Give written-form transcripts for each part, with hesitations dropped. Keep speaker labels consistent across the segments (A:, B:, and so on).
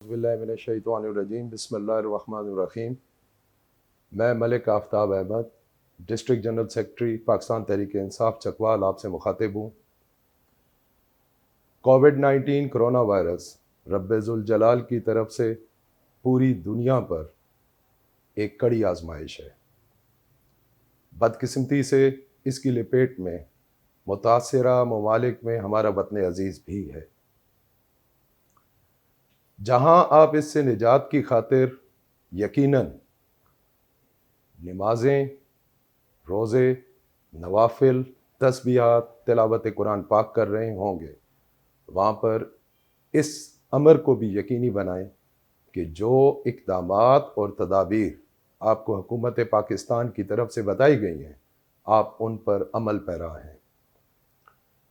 A: बिस्मिल्लाहिर्रहमानिर्रहीम बिस्मिल्लाहिर्रहमानिर्रहीम। मैं Malik Aftab Ahmad, district general secretary Pakistan Tehreek Insaf Chakwal आपसे मुखातिब हूँ। कोविड-19 कोरोना वायरस रब्बुल जलाल की तरफ से पूरी दुनिया पर एक कड़ी आजमाइश है। बदकिस्मती से इसकी लपेट में मुतासरा ममालिक में हमारा वतन अजीज़ भी है। जहाँ आप इससे निजात की खातिर यकीनन नमाज़ें, रोज़े, नवाफिल, तस्बीहात, तिलावत कुरान पाक कर रहे होंगे, वहाँ पर इस अमर को भी यकीनी बनाएं कि जो इक़दामात और तदाबीर आपको हुकूमत पाकिस्तान की तरफ से बताई गई हैं, आप उन पर अमल पैरा हैं।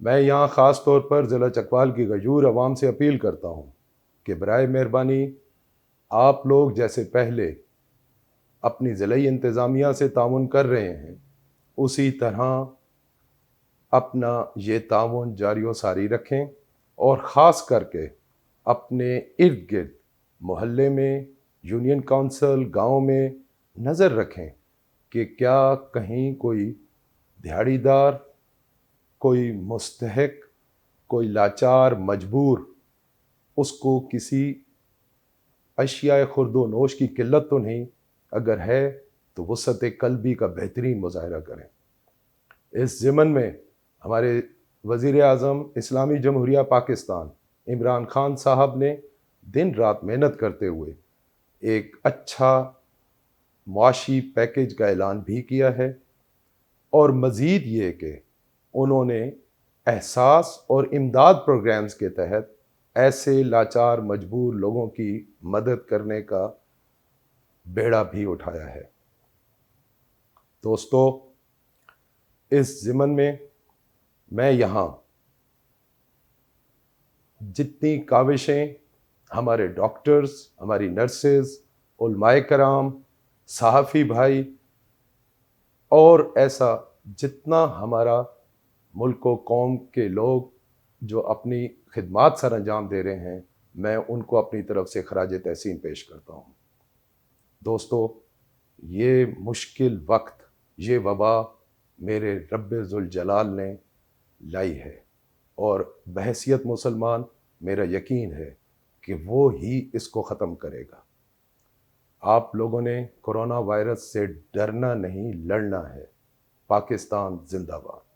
A: मैं यहाँ ख़ास तौर पर ज़िला चकवाल की गयूर अवाम से अपील करता हूँ कि बराए मेहरबानी आप लोग जैसे पहले अपनी ज़िलाई इंतज़ामिया से ताउन कर रहे हैं, उसी तरह अपना ये ताउन जारी व सारी रखें और ख़ास करके अपने इर्द गिर्द मोहल्ले में, यूनियन काउंसिल, गांव में नज़र रखें कि क्या कहीं कोई दिहाड़ीदार, कोई मुस्तहिक, कोई लाचार, मजबूर, उसको किसी अशियाए खुर्दो नोश की किल्लत तो नहीं, अगर है तो वसअत क़ल्बी का बेहतरीन मुज़ाहरा करें। इस ज़िमन में हमारे वज़ीर आज़म इस्लामी जमहूरिया पाकिस्तान इमरान खान साहब ने दिन रात मेहनत करते हुए एक अच्छा मुआशी पैकेज का ऐलान भी किया है और मज़ीद ये कि उन्होंने एहसास और इमदाद प्रोग्राम्स के तहत ऐसे लाचार मजबूर लोगों की मदद करने का बेड़ा भी उठाया है। दोस्तों, इस ज़िमन में मैं यहाँ जितनी काविशें हमारे डॉक्टर्स, हमारी नर्सेज, उलमाए कराम, सहाफ़ी भाई और ऐसा जितना हमारा मुल्क व कौम के लोग जो अपनी खिदमात सर अंजाम दे रहे हैं, मैं उनको अपनी तरफ से खराज तहसीन पेश करता हूँ। दोस्तों, ये मुश्किल वक्त, ये वबा मेरे रब्बुल जलाल ने लाई है और बहैसियत मुसलमान मेरा यकीन है कि वो ही इसको ख़त्म करेगा। आप लोगों ने कोरोना वायरस से डरना नहीं, लड़ना है। पाकिस्तान जिंदाबाद।